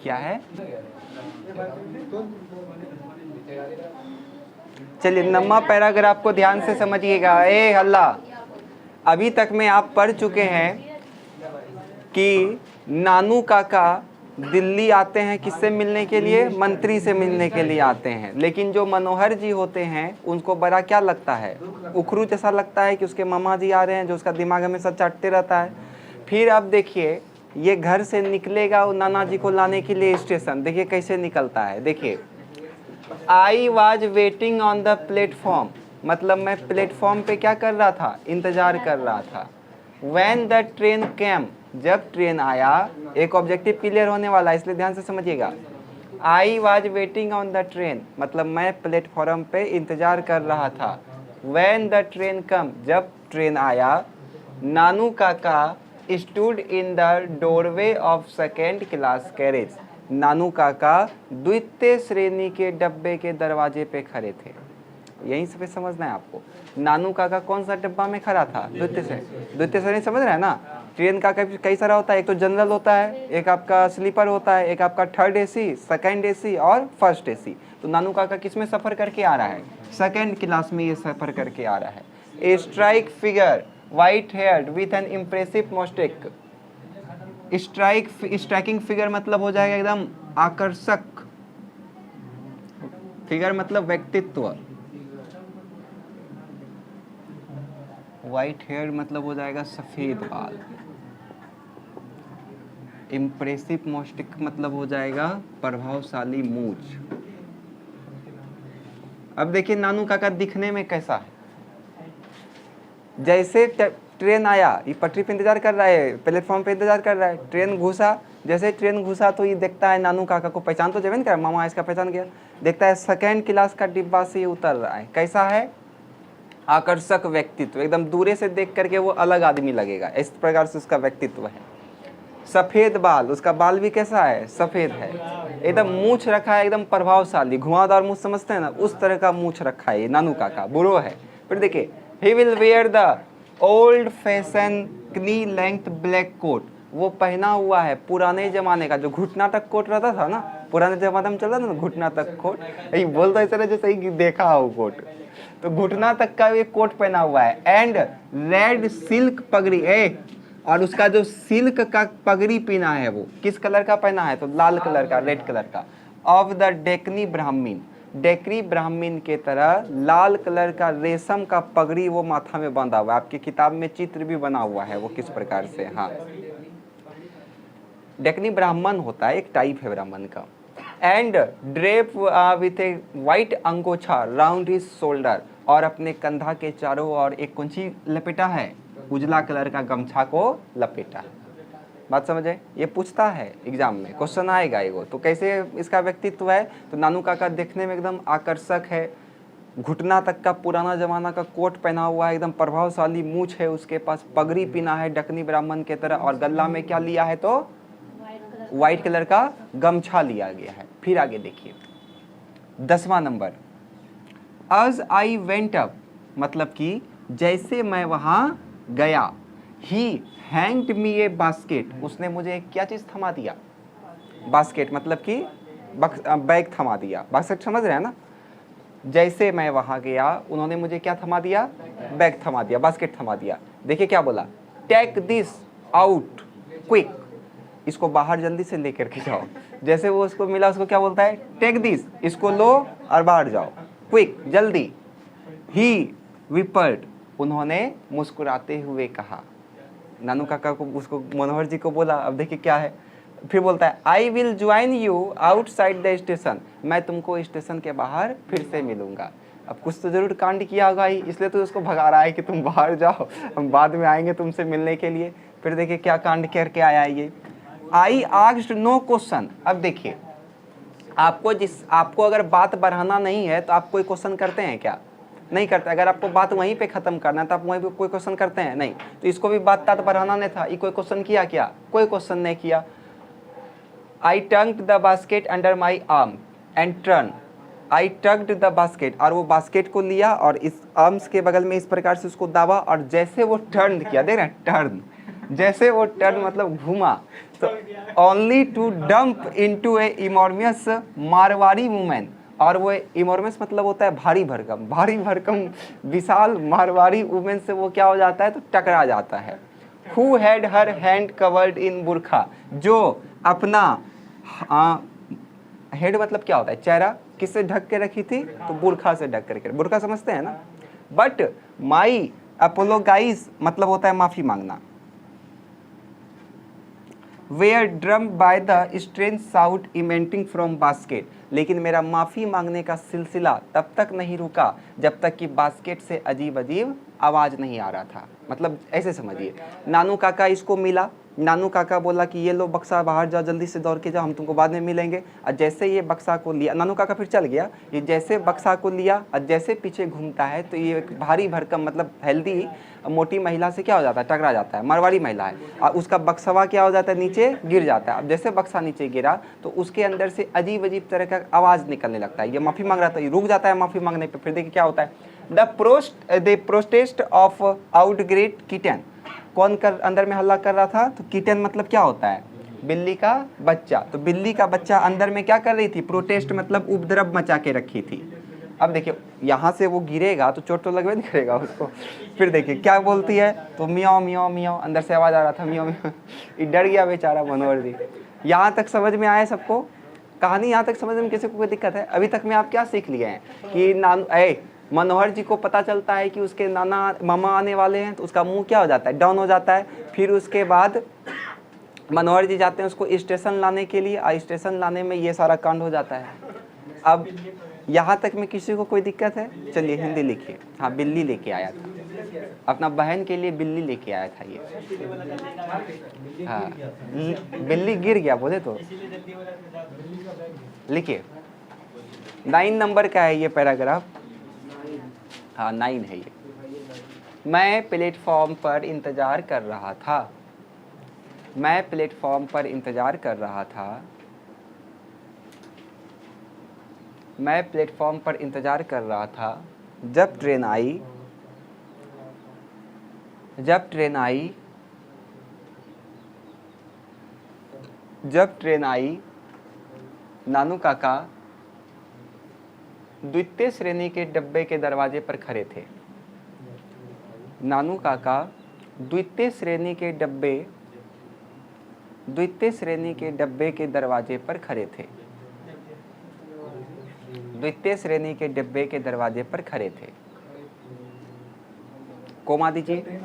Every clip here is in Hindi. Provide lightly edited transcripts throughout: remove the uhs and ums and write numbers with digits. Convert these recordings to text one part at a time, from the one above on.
क्या है? चलिए, नम्मा पैराग्राफ को ध्यान से समझिएगा। ए हल्ला, अभी तक में आप पढ़ चुके हैं कि नानू काका दिल्ली आते हैं किससे मिलने के लिए? मंत्री से मिलने के लिए आते हैं। लेकिन जो मनोहर जी होते हैं उनको बड़ा क्या लगता है? उखरू जैसा लगता है कि उसके मामा जी आ रहे हैं, जो उसका दिमाग हमेशा चाटते रहता है। फिर अब देखिए, ये घर से निकलेगा और नाना जी को लाने के लिए स्टेशन। देखिए कैसे निकलता है। देखिए, I was waiting on the platform, मतलब मैं प्लेटफॉर्म पे क्या कर रहा था? इंतजार कर रहा था। When the train came, जब ट्रेन आया, एक ऑब्जेक्टिव क्लियर होने वाला है, इसलिए ध्यान से समझिएगा। I was waiting on the train, मतलब मैं प्लेटफॉर्म पे इंतजार कर रहा था। When the train come, जब ट्रेन आया, Nanu Kaka stood in the doorway of second class carriage, Nanu Kaka द्वितीय श्रेणी के डब्बे के दरवाजे पे खड़े थे। यहीं से समझना है आपको, नानू काका कौन सा डब्बा में खड़ा था? द्वितीय श्रेणी, समझ रहे हैं ना? ट्रेन का कई सारा होता है, एक तो जनरल होता है, एक आपका स्लीपर होता है, एक आपका थर्ड एसी, सेकंड एसी और फर्स्ट एसी। तो नानू काका किस में सफ़र करके आ रहा है? सेकंड क्लास में ये सफ़र करके आ रहा है। A strike figure, white haired with an impressive moustache. Striking figure मतलब हो जाएगा एकदम आकर्षक, फिगर मतलब व्यक्तित्व, वाइट हेयर मतलब हो जाएगा सफेद बाल, इम्प्रेसिव मोस्टिक मतलब हो जाएगा प्रभावशाली मूंछ। अब देखिए नानू काका दिखने में कैसा है। जैसे ट्रेन आया, ये पटरी पे इंतजार कर रहा है, प्लेटफॉर्म पे इंतजार कर रहा है, ट्रेन घुसा, जैसे ट्रेन घुसा तो ये देखता है नानू काका को, पहचान तो जब कर मामा इसका पहचान गया, देखता है सेकेंड क्लास का डिब्बा से उतर रहा है। कैसा है? आकर्षक व्यक्तित्व, एकदम दूरे से देख करके वो अलग आदमी लगेगा, इस प्रकार से उसका व्यक्तित्व है। सफ़ेद बाल, उसका बाल भी कैसा है? सफ़ेद है। एकदम मूछ रखा है, एकदम प्रभावशाली, घुमावदार मूछ समझते हैं ना, उस तरह का मूछ रखा है। नानू काका बुरो है। फिर देखिए, he will wear the old fashion knee length black coat, वो पहना हुआ है पुराने जमाने का जो घुटना तक कोट रहता था ना, पुराने जमाने में चल रहा था ना घुटना तक कोट, यही बोलता है जैसे ही देखा हो कोट, तो घुटना तक का ये कोट पहना हुआ है। एंड रेड सिल्क पगड़ी, और उसका जो सिल्क का पगड़ी पहना है वो किस कलर का पहना है? तो लाल कलर का, रेड कलर का। ऑफ द डेकनी ब्राह्मीण, डेकरी ब्राह्मीण के तरह लाल कलर का रेशम का पगड़ी वो माथा में बांधा हुआ है। आपकी किताब में चित्र भी बना हुआ है वो किस प्रकार से। हाँ, डेकनी ब्राह्मण होता है, एक टाइप है ब्राह्मण का। And drape with a white angocha round his shoulder, और अपने कंधा के चारों ओर एक कुंची लपेटा है, उजला कलर का गमछा को लपेटा है। बात समझे? ये पूछता है एग्जाम में, क्वेश्चन आएगा एगो, तो कैसे इसका व्यक्तित्व है? तो नानू काका देखने में एकदम आकर्षक है, घुटना तक का पुराना जमाना का कोट पहना हुआ है, एकदम प्रभावशाली मूछ है उसके पास, पगड़ी पीना है डकनी ब्राह्मण के तरह, और गला में क्या लिया है? तो व्हाइट कलर का गमछा लिया गया है। फिर आगे देखिए 10वां number, as I went up, मतलब कि जैसे मैं वहां गया, ही हैंग्ड मी ए बास्केट, उसने मुझे क्या चीज थमा दिया? बास्केट मतलब कि बैग थमा दिया। बास्केट समझ रहे हैं ना? जैसे मैं वहां गया उन्होंने मुझे क्या थमा दिया? बैग थमा दिया, बास्केट थमा दिया। देखिए क्या बोला? टेक दिस आउट क्विक, इसको बाहर जल्दी से लेकर के जाओ। जैसे वो उसको मिला उसको क्या बोलता है? टेक दिस, इसको लो और बाहर जाओ, क्विक, जल्दी। ही विपर्ड, उन्होंने मुस्कुराते हुए कहा। नानू काका को, उसको मनोहर जी को बोला। अब देखिए क्या है, फिर बोलता है I will join you outside the station, मैं तुमको स्टेशन के बाहर फिर से मिलूंगा। अब कुछ तो जरूर कांड किया होगा ही, इसलिए तो उसको भगा रहा है कि तुम बाहर जाओ, हम बाद में आएंगे तुमसे मिलने के लिए। फिर देखिए क्या कांड करके आया है ये। I asked no question. अब देखिए, आपको अगर बात बढ़ाना नहीं है तो आप कोई क्वेश्चन करते हैं क्या? नहीं करते। अगर आपको बात वहीं पे खत्म करना है तो आप वहीं पे कोई क्वेश्चन करते हैं? नहीं। तो इसको भी बात बढ़ाना नहीं था, ये कोई क्वेश्चन किया क्या? कोई क्वेश्चन नहीं किया। I tugged the basket under my arm and turn, I tugged the basket, और वो बास्केट को लिया और इस आर्म्स के बगल में इस प्रकार से उसको दाबा, और जैसे वो टर्न किया, देख रहे हैं टर्न, जैसे वो टर्न मतलब घूमा, only to dump into a enormous Marwari women. और वो इमोर्मियस मतलब होता है भारी भरकम विशाल मारवाड़ी वुमेन से वो क्या हो जाता है, तो टकरा जाता है। Who had her hand covered in बुरखा, जो अपना हेड मतलब क्या होता है, चेहरा किससे ढक के रखी थी, तो बुरखा से ढक करके। बुरखा समझते हैं ना। बट माई अपोलोगाइज मतलब होता है माफी मांगना। Where drum by the strange shout emanating from basket, लेकिन मेरा माफ़ी मांगने का सिलसिला तब तक नहीं रुका जब तक कि बास्केट से अजीब अजीब आवाज़ नहीं आ रहा था। मतलब ऐसे समझिए, नानू काका इसको मिला, नानू काका बोला कि ये लो बक्सा बाहर जाओ, जल्दी से दौड़ के जाओ, हम तुमको बाद में मिलेंगे। और जैसे ये बक्सा को लिया, नानू काका फिर चल गया। ये जैसे बक्सा को लिया और जैसे पीछे घूमता है तो ये एक भारी भरकम मतलब हेल्दी मोटी महिला से क्या हो जाता है, टकरा जाता है। मारवाड़ी महिला है और उसका बक्सवा क्या हो जाता है, नीचे गिर जाता है। अब जैसे बक्सा नीचे गिरा तो उसके अंदर से अजीब अजीब तरह का आवाज़ निकलने लगता है। ये माफ़ी मांग रहा था, ये रुक जाता है माफ़ी मांगने पर। फिर देखिए क्या होता है, द प्रोटेस्ट ऑफ आउटग्रेट किटन। कौन कर अंदर में हल्ला कर रहा था, तो किटन मतलब क्या होता है, बिल्ली का बच्चा। तो बिल्ली का बच्चा अंदर में क्या कर रही थी, प्रोटेस्ट मतलब उपद्रव मचा के रखी थी। अब देखिए यहाँ से वो गिरेगा तो चोट तो लगवे नहीं करेगा उसको। फिर देखिए क्या बोलती है, तो मियाँ मियाँ मियाँ, अंदर से आवाज़ आ रहा था मियाँ मियाँ। ये डर गया बेचारा मनोहर जी। यहाँ तक समझ में आया सबको कहानी, यहाँ तक समझ में किसी को कोई दिक्कत है? अभी तक में आप क्या सीख लिए हैं कि मनोहर जी को पता चलता है कि उसके नाना मामा आने वाले हैं, तो उसका मुंह क्या हो जाता है, डाउन हो जाता है। फिर उसके बाद मनोहर जी जाते हैं उसको स्टेशन लाने के लिए, और स्टेशन लाने में ये सारा कांड हो जाता है। अब यहाँ तक में किसी को कोई दिक्कत है? चलिए हिंदी लिखिए। हाँ, बिल्ली लेके आया था, अपना बहन के लिए बिल्ली लेके आया था ये। हाँ, बिल्ली गिर गया बोले तो लिखिए। 9 नंबर का है ये पैराग्राफ। हाँ 9 है ये। मैं प्लेटफॉर्म पर इंतज़ार कर रहा था, मैं प्लेटफॉर्म पर इंतज़ार कर रहा था, मैं प्लेटफॉर्म पर इंतज़ार कर रहा था जब ट्रेन आई, जब ट्रेन आई, जब ट्रेन आई। नानू काका द्वितीय श्रेणी के डब्बे के दरवाजे पर खड़े थे। नानू काका द्वितीय श्रेणी के डब्बे के दरवाजे पर खड़े थे, द्वितीय श्रेणी के डब्बे के दरवाजे पर खड़े थे। कोमा दीजिए।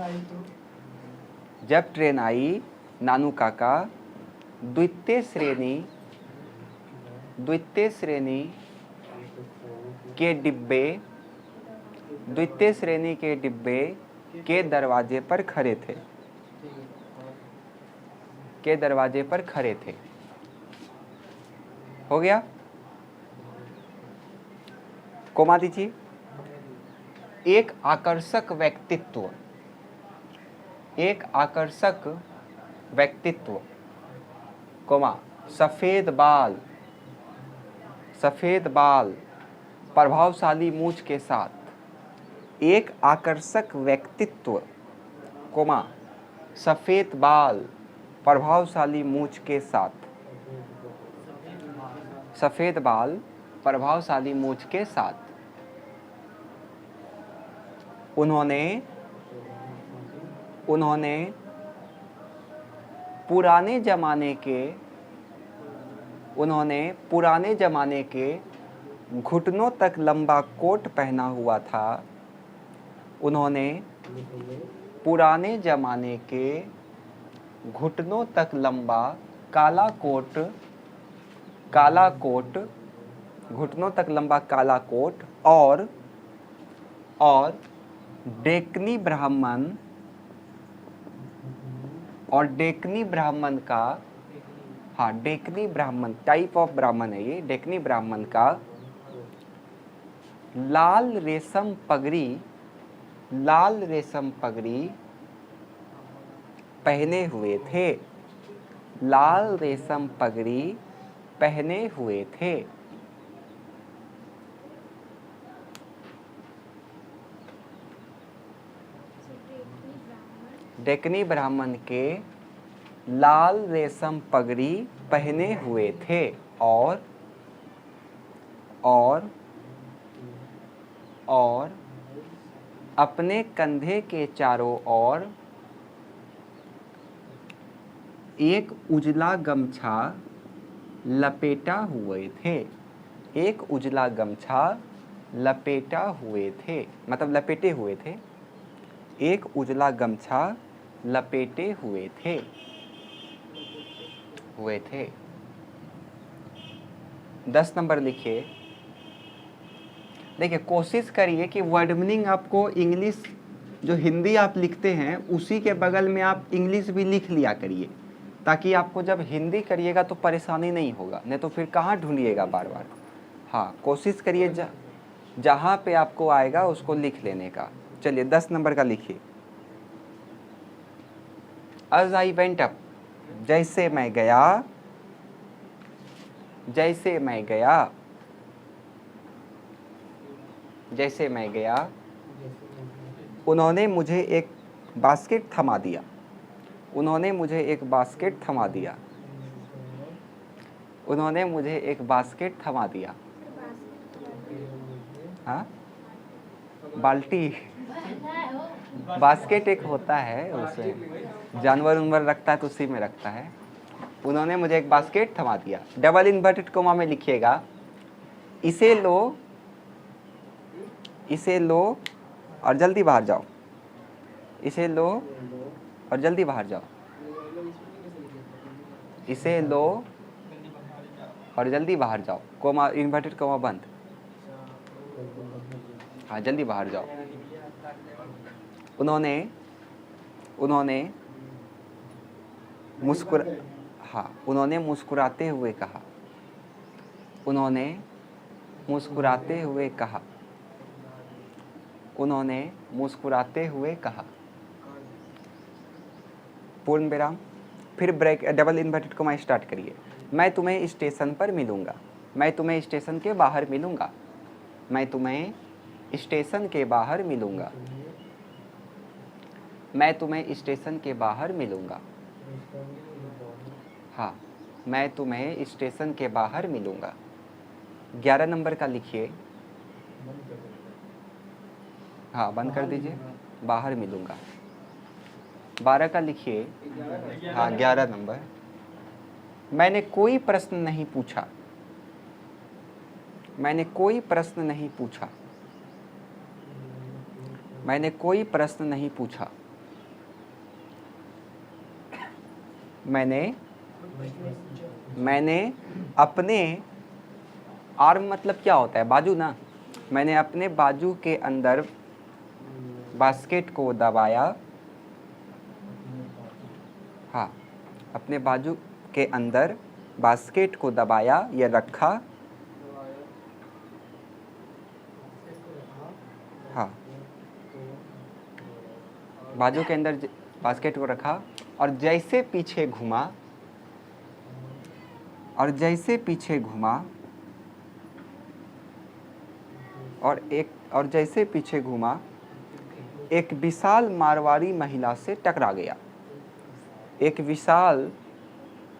जब ट्रेन आई, नानू काका द्वितीय श्रेणी के डिब्बे, द्वितीय श्रेणी के डिब्बे के दरवाजे पर खड़े थे, के दरवाजे पर खड़े थे। हो गया? कोमा दीजिए। एक आकर्षक व्यक्तित्व, एक आकर्षक व्यक्तित्व, कोमा सफेद बाल, सफेद बाल प्रभावशाली मूंछ के साथ। एक आकर्षक व्यक्तित्व, कोमा सफेद बाल प्रभावशाली मूंछ के साथ, सफेद बाल प्रभावशाली मूंछ के साथ। उन्होंने पुराने जमाने के घुटनों तक लंबा कोट पहना हुआ था। उन्होंने पुराने जमाने के घुटनों तक लंबा काला कोट, घुटनों तक लंबा काला कोट और डेक्कनी ब्राह्मण का, हाँ डेक्कनी ब्राह्मण टाइप ऑफ ब्राह्मण है ये, डेक्कनी ब्राह्मण का लाल रेशम पगड़ी पहने हुए थे, लाल रेशम पगड़ी पहने हुए थे। डेक्कनी ब्राह्मण के लाल रेशम पगड़ी पहने हुए थे और अपने कंधे के चारों ओर एक उजला गमछा लपेटा हुए थे। एक उजला गमछा लपेटा हुए थे, मतलब लपेटे हुए थे। एक उजला गमछा लपेटे हुए थे। 10 नंबर लिखिए। देखिए, कोशिश करिए कि वर्ड मीनिंग आपको इंग्लिश जो हिंदी आप लिखते हैं उसी के बगल में आप इंग्लिश भी लिख लिया करिए, ताकि आपको जब हिंदी करिएगा तो परेशानी नहीं होगा, नहीं तो फिर कहाँ ढूंढिएगा बार बार। हाँ, कोशिश करिए जहाँ पे आपको आएगा उसको लिख लेने का। चलिए 10 नंबर का लिखिए। As I went up, जैसे मैं गया, जैसे मैं गया, जैसे मैं गया, उन्होंने मुझे एक बास्केट थमा दिया। उन्होंने मुझे एक बास्केट थमा दिया। उन्होंने मुझे एक बास्केट थमा दिया। हाँ, बाल्टी बास्केट एक होता है, उसमें जानवर उनवर रखता है तो उसी में रखता है। उन्होंने मुझे एक बास्केट थमा दिया। डबल इन्वर्टेड कोमा में लिखिएगा, इसे लो, इसे लो और जल्दी बाहर जाओ। इसे लो और जल्दी बाहर जाओ। इसे लो और जल्दी बाहर जाओ। कोमा, इन्वर्टेड कोमा बंद। हाँ, जल्दी बाहर जाओ। उन्होंने मुस्कुराते हुए कहा। उन्होंने मुस्कुराते हुए कहा। उन्होंने मुस्कुराते हुए कहा। पूर्ण विराम, फिर break, double inverted comma start करिए। मैं तुम्हें स्टेशन पर मिलूंगा। मैं तुम्हें स्टेशन के बाहर मिलूंगा। मैं तुम्हें स्टेशन के बाहर मिलूंगा। मैं तुम्हें स्टेशन के बाहर मिलूंगा। हाँ, मैं तुम्हें स्टेशन के बाहर मिलूंगा। 11 नंबर का लिखिए। हाँ, बंद कर दीजिए। बाहर मिलूंगा। 12 का लिखिए। हाँ, 11 नंबर। मैंने कोई प्रश्न नहीं पूछा। मैंने कोई प्रश्न नहीं पूछा। मैंने कोई प्रश्न नहीं पूछा। मैंने अपने, आर्म मतलब क्या होता है, बाजू ना। मैंने अपने बाजू के अंदर बास्केट को दबाया। हाँ, अपने बाजू के अंदर बास्केट को दबाया या रखा। हाँ, बाजू के अंदर बास्केट को रखा और जैसे पीछे घुमा, और जैसे पीछे घुमा और जैसे पीछे घुमा एक विशाल मारवाड़ी महिला से टकरा गया। एक विशाल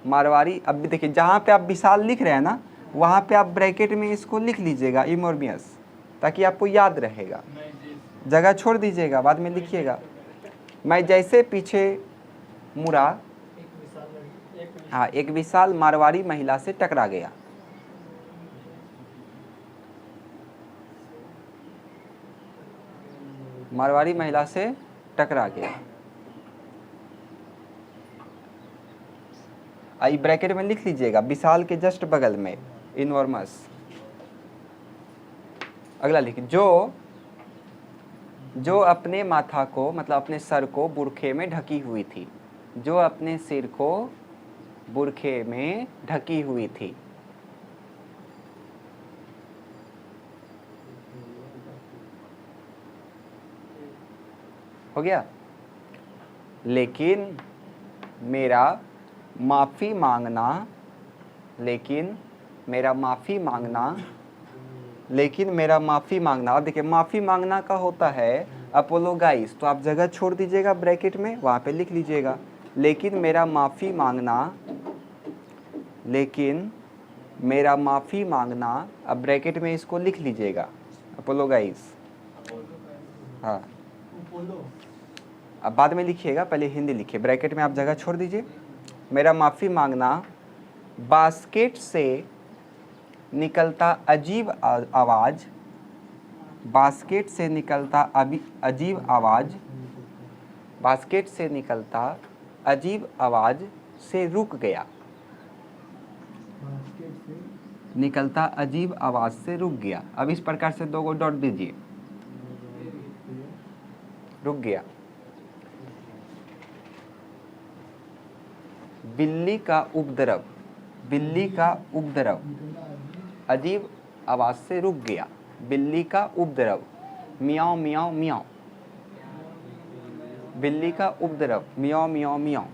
मारवाड़ी, अब भी देखिए जहाँ पे आप विशाल लिख रहे हैं ना, वहाँ पे आप ब्रैकेट में इसको लिख लीजिएगा इमोर्बियस, ताकि आपको याद रहेगा। जगह छोड़ दीजिएगा, बाद में लिखिएगा। मैं जैसे पीछे मुड़ा, हाँ, एक विशाल मारवाड़ी महिला से टकरा गया। मारवाड़ी महिला से टकरा गया। आई ब्रैकेट में लिख लीजिएगा, विशाल के जस्ट बगल में इनॉर्मस। अगला लिखिए, जो अपने माथा को, मतलब अपने सर को बुरखे में ढकी हुई थी। जो अपने सिर को बुरखे में ढकी हुई थी। हो गया। लेकिन मेरा माफ़ी मांगना, लेकिन मेरा माफ़ी मांगना, लेकिन मेरा माफ़ी मांगना। अब देखिए, माफ़ी मांगना का होता है अपोलोगाइज, तो आप जगह छोड़ दीजिएगा ब्रैकेट में, वहाँ पे लिख लीजिएगा लेकिन मेरा माफ़ी मांगना, अब ब्रैकेट में इसको लिख लीजिएगा, अपोलोगाइज। हाँ, अब बाद में लिखिएगा, पहले हिंदी लिखिए, ब्रैकेट में आप जगह छोड़ दीजिए। मेरा माफ़ी मांगना बास्केट से निकलता अजीब आवाज़, बास्केट से निकलता अजीब आवाज़, बास्केट से निकलता अजीब आवाज़ से रुक गया, निकलता अजीब आवाज़ से रुक गया। अब इस प्रकार से 2 गो डॉट दीजिए, रुक गया। बिल्ली का उपद्रव, बिल्ली का उपद्रव अजीब आवाज़ से रुक गया, बिल्ली का उपद्रव, मियाओ मियाओ मियाओ, बिल्ली का उपद्रव, मियाओ मियाओ मियाओ,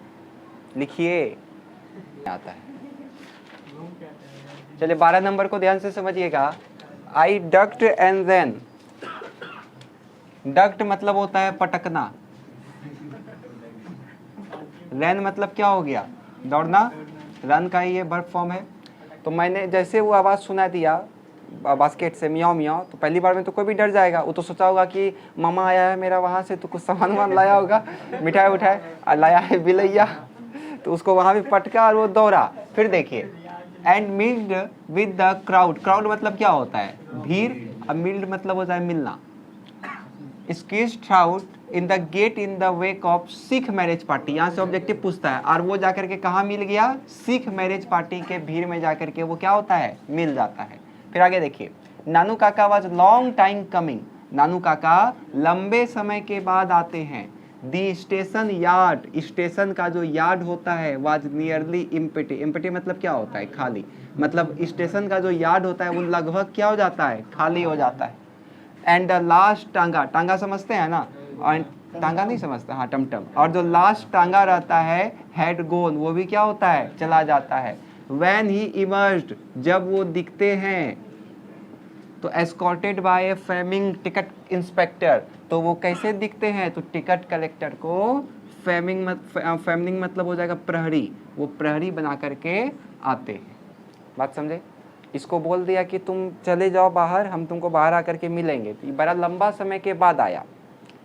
लिखिए, आता है। चलिए 12 नंबर को ध्यान से समझिएगा। आई डक्ट एंड देन, डक्ट मतलब होता है पटकना, रन मतलब क्या हो गया, दौड़ना, रन का ही ये वर्ब फॉर्म है। तो मैंने जैसे वो आवाज़ सुना दिया बास्केट से मियाओ मियाओ, तो पहली बार में तो कोई भी डर जाएगा, वो तो सोचा होगा कि मामा आया है मेरा वहाँ से, तो कुछ सामान वामान लाया होगा, मिठाई उठाए लाया है बिलैया, तो उसको वहाँ भी पटका और वो दौड़ा। फिर देखिए, and milled with the crowd, crowd मतलब क्या होता है, भीड़, अब मिल्ड मतलब होता है मिलना। Squeezed out in the get in the wake of Sikh marriage party, यहाँ से ऑब्जेक्टिव पूछता है, और वो जाकर के कहाँ मिल गया, सिख मैरिज पार्टी के भीड़ में जाकर के वो क्या होता है, मिल जाता है। फिर आगे देखिए, नानू काका वाज लॉन्ग टाइम कमिंग, नानू काका लंबे समय के बाद आते हैं। दी स्टेशन यार्ड, स्टेशन का जो यार्ड होता है, वाज नियरली एम्प्टी, एम्प्टी मतलब क्या होता है, खाली, मतलब स्टेशन का जो यार्ड होता है वो लगभग क्या हो जाता है, खाली हो जाता है। एंड द लास्ट टांगा, टांगा समझते हैं ना, और टांगा नहीं समझता, हाँ टमटम, और जो लास्ट टांगा रहता है हेड गोन, वो भी क्या होता है, चला जाता है। व्हेन ही इमर्ज्ड, जब वो दिखते हैं, तो एस्कॉर्टेड बाय ए फेमिंग टिकट इंस्पेक्टर, तो वो कैसे दिखते हैं, तो टिकट कलेक्टर को फेमिंग मतलब हो जाएगा प्रहरी, वो प्रहरी बना करके आते हैं। बात समझे, इसको बोल दिया कि तुम चले जाओ बाहर, हम तुमको बाहर आकर के मिलेंगे। तो बड़ा लंबा समय के बाद आया,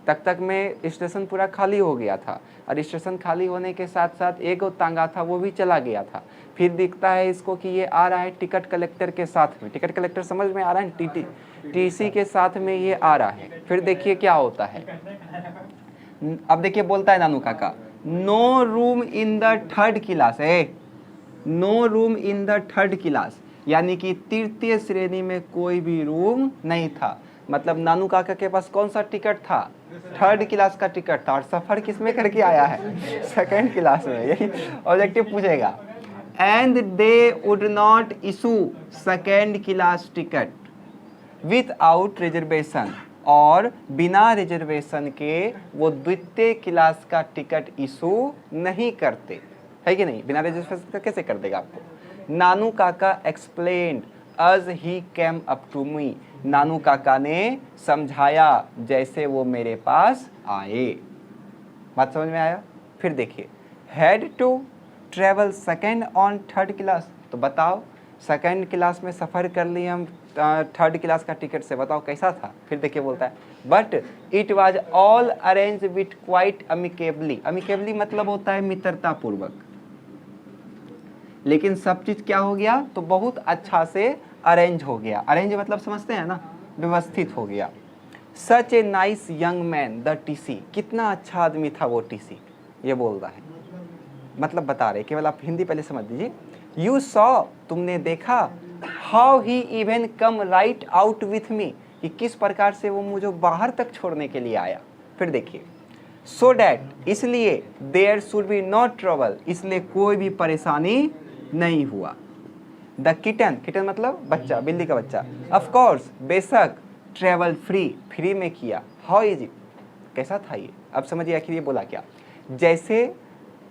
तक में स्टेशन पूरा खाली हो गया था, और स्टेशन खाली होने के साथ साथ एक तांगा था वो भी चला गया था। फिर दिखता है इसको कि ये आ रहा है टिकट कलेक्टर के साथ में, टिकट कलेक्टर समझ में आ रहा है, टीसी के साथ में ये आ रहा है। फिर देखिए क्या होता है, अब देखिए बोलता है Nanu Kaka, no room in the third class, no room in the third class, यानी कि तृतीय श्रेणी में कोई भी रूम नहीं था। मतलब नानू काका के पास कौन सा टिकट था, थर्ड क्लास का टिकट था, और सफर किस में करके आया है, सेकंड क्लास में, यही ऑब्जेक्टिव पूछेगा। And they would not issue second class ticket without reservation, और बिना रिजर्वेशन के वो द्वितीय क्लास का टिकट इशू नहीं करते, है कि नहीं, बिना रिजर्वेशन का कैसे कर देगा आपको। नानू काका explained as he came up to me, नानू काका ने समझाया जैसे वो मेरे पास आए। बात समझ में आया। फिर देखिए, had to travel second on third class, तो बताओ सेकंड क्लास में सफ़र कर लिए हम थर्ड क्लास का टिकट से, बताओ कैसा था। फिर देखिए बोलता है, but it was all arrange with quite amicably, amicably मतलब होता है मित्रता पूर्वक, लेकिन सब चीज़ क्या हो गया, तो बहुत अच्छा से अरेंज हो गया। अरेंज मतलब समझते हैं ना, व्यवस्थित हो गया। Such a nice young man the TC, कितना अच्छा आदमी था वो टीसी, ये बोल रहा है, मतलब बता रहे, केवल आप हिंदी पहले समझ लीजिए। यू सॉ, तुमने देखा, how he even come right out with me, कि किस प्रकार से वो मुझे बाहर तक छोड़ने के लिए आया। फिर देखिए, सो डैट, इसलिए, there should be not trouble, इसलिए कोई भी परेशानी नहीं हुआ। द किटन, किटन मतलब बच्चा, बिल्ली का बच्चा, ऑफ कोर्स बेशक, ट्रेवल फ्री, फ्री में किया। हाउ इज इट, कैसा था ये, अब समझिए आखिर ये बोला क्या। जैसे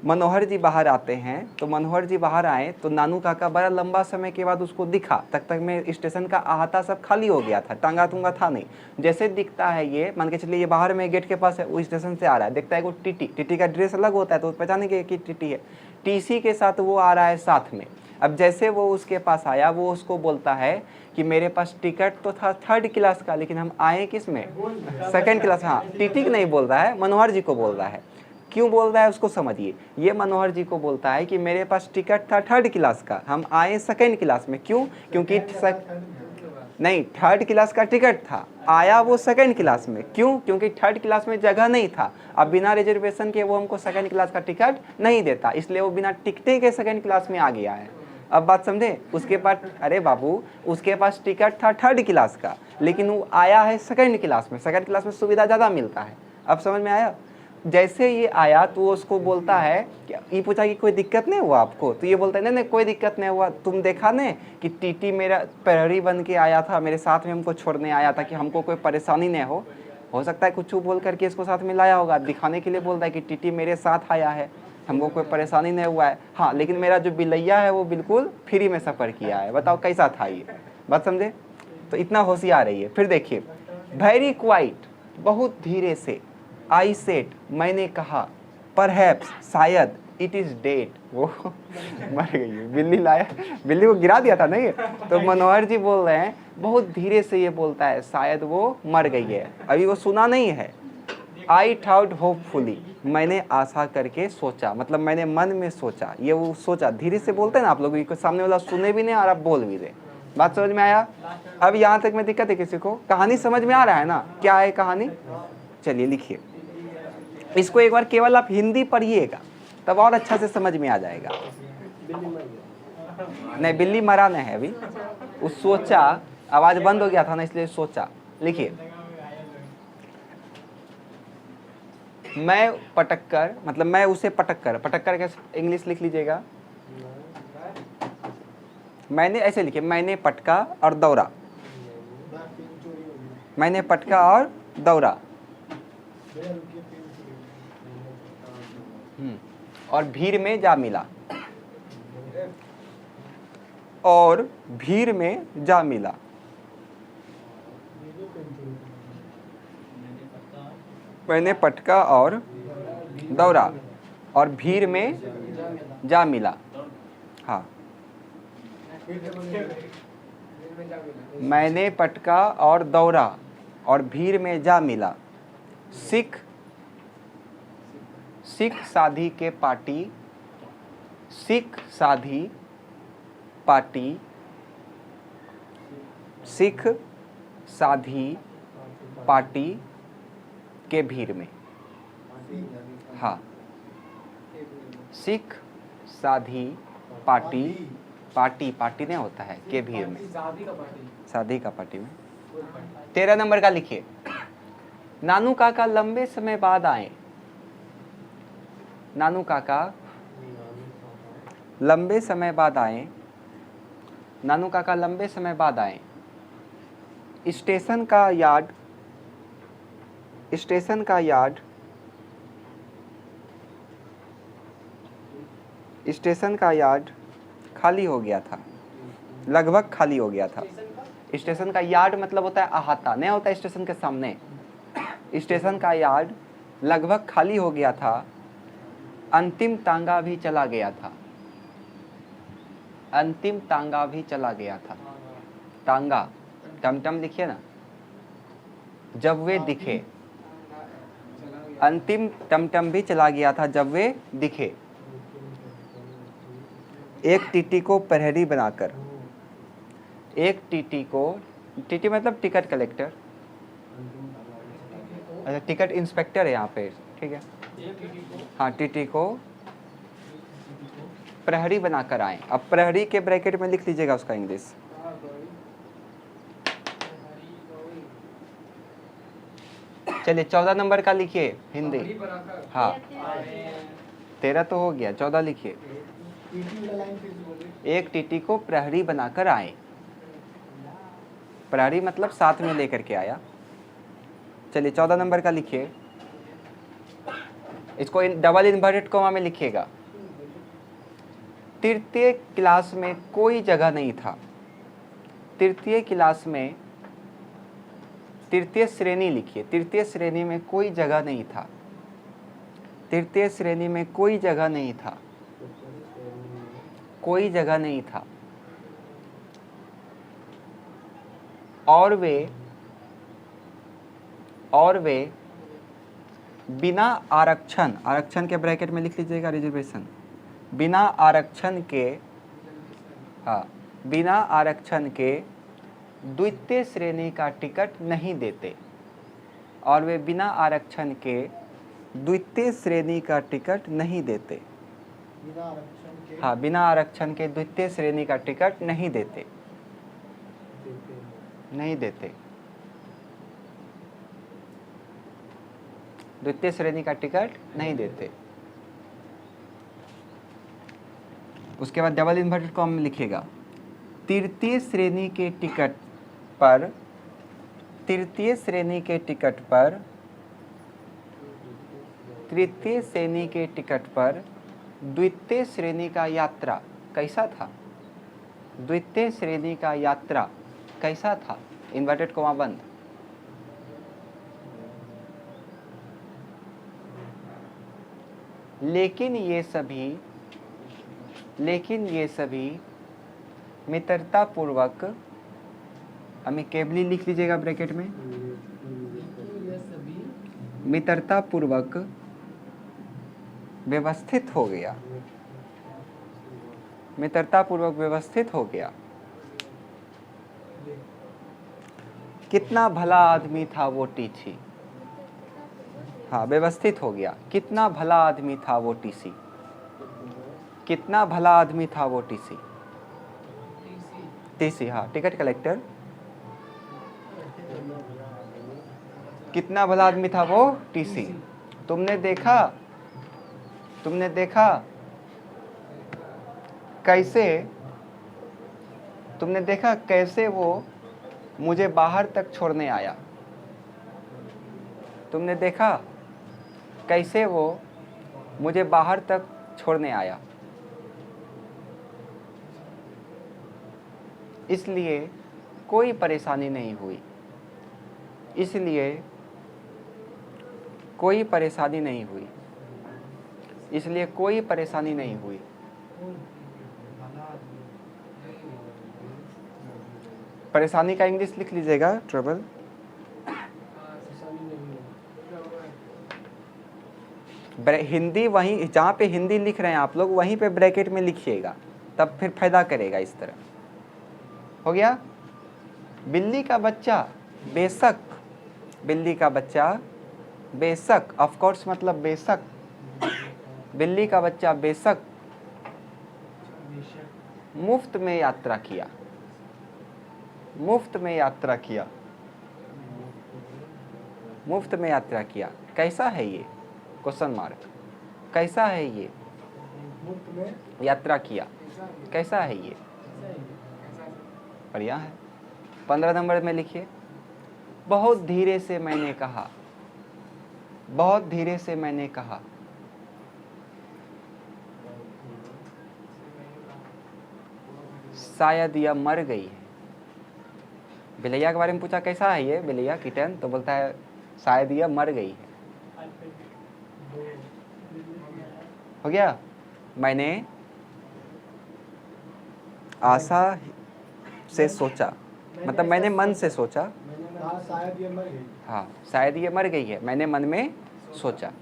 मनोहर जी बाहर आते हैं, तो मनोहर जी बाहर आए तो नानू काका बड़ा लंबा समय के बाद उसको दिखा, तक में स्टेशन का अहाता सब खाली हो गया था, टांगा टूंगा था नहीं। जैसे दिखता है ये, मान के चलिए ये बाहर में गेट के पास है, वो स्टेशन से आ रहा है, देखता है वो टीटी का ड्रेस अलग होता है तो पहचानेंगे कि टीटी है, टीसी के साथ वो आ रहा है साथ में। अब जैसे वो उसके पास आया, वो उसको बोलता है कि मेरे पास टिकट तो था 3rd क्लास का, लेकिन हम आए किस में, 2nd क्लास। हाँ, टीटी नहीं बोल रहा है, मनोहर जी को बोल रहा है। क्यों बोल रहा है उसको समझिए, ये मनोहर जी को बोलता है कि मेरे पास टिकट था 3rd क्लास का, हम आए 2nd क्लास में। क्यों? क्योंकि नहीं, 3rd क्लास का टिकट था, आया वो 2nd क्लास में। क्यों? क्योंकि 3rd क्लास में जगह नहीं था, अब बिना रिजर्वेशन के वो हमको 2nd क्लास का टिकट नहीं देता, इसलिए वो बिना टिकटे के 2nd क्लास में आ गया है। अब बात समझे? उसके पास, अरे बाबू, उसके पास टिकट था 3rd क्लास का, लेकिन वो आया है 2nd क्लास में। 2nd क्लास में सुविधा ज़्यादा मिलता है। अब समझ में आया? जैसे ये आया तो उसको बोलता है कि ये पूछा कि कोई दिक्कत नहीं हुआ आपको, तो ये बोलता है नहीं नहीं कोई दिक्कत नहीं हुआ, तुम देखा नहीं कि टीटी मेरा प्रहरी बन के आया था, मेरे साथ में हमको छोड़ने आया था कि हमको कोई परेशानी नहीं हो सकता है कुछ बोल करके इसको साथ में लाया होगा, दिखाने के लिए बोलता है कि टीटी मेरे साथ आया है, हमको कोई परेशानी नहीं हुआ है। हाँ, लेकिन मेरा जो बिलैया है वो बिल्कुल फ्री में सफ़र किया है। बताओ कैसा था ये, बात समझे? तो इतना होशियार है ये। फिर देखिए, वेरी क्वाइट, बहुत धीरे से, आई सेड, मैंने कहा, परहैप्स, शायद, इट इज़ डेड, वो मर गई है। बिल्ली लाया, बिल्ली को गिरा दिया था नहीं, तो मनोहर जी बोल रहे हैं बहुत धीरे से ये बोलता है शायद वो मर गई है, अभी वो सुना नहीं है। आई थाउट होपफुली, मैंने आशा करके सोचा, मतलब मैंने मन में सोचा, ये वो सोचा, धीरे से बोलते हैं ना आप लोग, को सामने वाला सुने भी नहीं और आप बोल भी रहे। बात समझ में आया? अब यहाँ तक में दिक्कत है किसी को? कहानी समझ में आ रहा है ना? क्या है कहानी? चलिए लिखिए इसको एक बार, केवल आप हिंदी पढ़िएगा तब और अच्छा से समझ में आ जाएगा। नहीं, बिल्ली मरा नहीं है अभी, वो सोचा, आवाज बंद हो गया था ना इसलिए सोचा। लिखिए, मैं पटक कर, मतलब मैं उसे पटक कर, पटक कर कैसे इंग्लिश लिख लीजिएगा, मैंने ऐसे लिखिए, मैंने पटका और दौड़ा, मैंने पटका और दौड़ा, और भीड़ में जा मिला, और भीड़ में जा मिला, मैंने पटका और दौड़ा और भीड़ में जा मिला। हाँ, मैंने पटका और दौड़ा और भीड़ में जा मिला, सिख साधी के पार्टी, सिख साधी पार्टी, सिख साधी पार्टी के भीड़ में। हाँ, सिख साधी पार्टी, पार्टी नहीं होता है, के भीड़ में, शादी का पार्टी में। 13 नंबर का लिखिए, नानू काका लंबे समय बाद आए, नानू काका लंबे समय बाद आए, नानू काका लंबे समय बाद आए, स्टेशन का यार्ड, स्टेशन का यार्ड, स्टेशन का यार्ड खाली हो गया था, लगभग खाली हो गया था। स्टेशन का यार्ड मतलब होता है अहाता, नहीं होता स्टेशन के सामने। स्टेशन का यार्ड लगभग खाली हो गया था, अंतिम तांगा भी चला गया था, अंतिम तांगा भी चला गया था, तांगा, टमटम लिखिए ना, जब वे दिखे, अंतिम टमटम भी चला गया था जब वे दिखे, एक टीटी को प्रहरी बनाकर, एक टीटी को, टीटी मतलब टिकट कलेक्टर, अच्छा टिकट इंस्पेक्टर है यहाँ पे, ठीक है। हाँ, टीटी को प्रहरी बनाकर आए। अब प्रहरी के ब्रैकेट में लिख लीजिएगा उसका इंग्लिश। चलिए 14 नंबर का लिखिए हिंदी। हाँ, 13 तो हो गया, 14 लिखिए। एक टीटी को प्रहरी बनाकर आए, प्रहरी मतलब साथ में लेकर के आया। चलिए 14 नंबर का लिखिए, इसको डबल इन्वर्टेड कॉमा में लिखिएगा। तृतीय क्लास में कोई जगह नहीं था। तृतीय क्लास में, तृतीय श्रेणी लिखिए, तृतीय श्रेणी में कोई जगह नहीं था। तृतीय श्रेणी में कोई जगह नहीं था। कोई जगह नहीं था। और वे बिना आरक्षण, आरक्षण के ब्रैकेट में लिख लीजिएगा रिजर्वेशन, बिना आरक्षण के, हाँ, बिना आरक्षण के द्वितीय श्रेणी का टिकट नहीं देते। और वे बिना आरक्षण के द्वितीय श्रेणी का टिकट नहीं देते। हाँ, बिना आरक्षण के द्वितीय श्रेणी का टिकट नहीं देते। नहीं देते, द्वितीय श्रेणी का टिकट नहीं देते। उसके बाद डबल इन्वर्टेड कॉमा में लिखिएगा, तृतीय श्रेणी के टिकट पर, तृतीय श्रेणी के टिकट पर, तृतीय श्रेणी के टिकट पर द्वितीय श्रेणी का यात्रा कैसा था? द्वितीय श्रेणी का यात्रा कैसा था? इन्वर्टेड कॉमा बंद। लेकिन ये सभी मित्रतापूर्वक, अमिकेबली लिख लीजिएगा ब्रैकेट में, मित्रतापूर्वक व्यवस्थित हो गया। मित्रतापूर्वक व्यवस्थित हो गया। कितना भला आदमी था वो टीसी। हाँ, व्यवस्थित हो गया। कितना भला आदमी था वो टीसी। कितना भला आदमी था वो टीसी। टीसी, हाँ, टिकट कलेक्टर। कितना भला आदमी था वो टीसी। तुमने देखा कैसे वो मुझे बाहर तक छोड़ने आया। तुमने देखा कैसे वो मुझे बाहर तक छोड़ने आया। इसलिए कोई परेशानी नहीं हुई। इसलिए कोई परेशानी नहीं हुई। इसलिए कोई परेशानी नहीं हुई। परेशानी का इंग्लिश लिख लीजिएगा, ट्रबल। हिंदी वहीं, जहाँ पे हिंदी लिख रहे हैं आप लोग वहीं पे ब्रैकेट में लिखिएगा, तब फिर फायदा करेगा। इस तरह हो गया। बिल्ली का बच्चा बेशक, बिल्ली का बच्चा बेशक, ऑफ कोर्स मतलब बेशक, बिल्ली का बच्चा बेशक मुफ्त में यात्रा किया। मुफ्त में यात्रा किया। मुफ्त में यात्रा किया। कैसा है ये? Question mark. कैसा है ये? मुफ्त में यात्रा किया। कैसा है ये? बढ़िया है। 15 नंबर में लिखिए, बहुत धीरे से मैंने कहा। बहुत धीरे से मैंने कहा। शायद यह मर गई है। बिलैया के बारे में पूछा कैसा है ये बिलैया, किटन, तो बोलता है शायद यह मर गई है। हो गया। मैंने आशा से सोचा, मतलब मैंने मन से सोचा। शायद ये मर गई। हाँ, शायद ये मर गई है, मैंने मन में सोचा।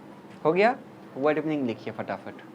हो गया। वर्ड मीनिंग लिखिए फटाफट।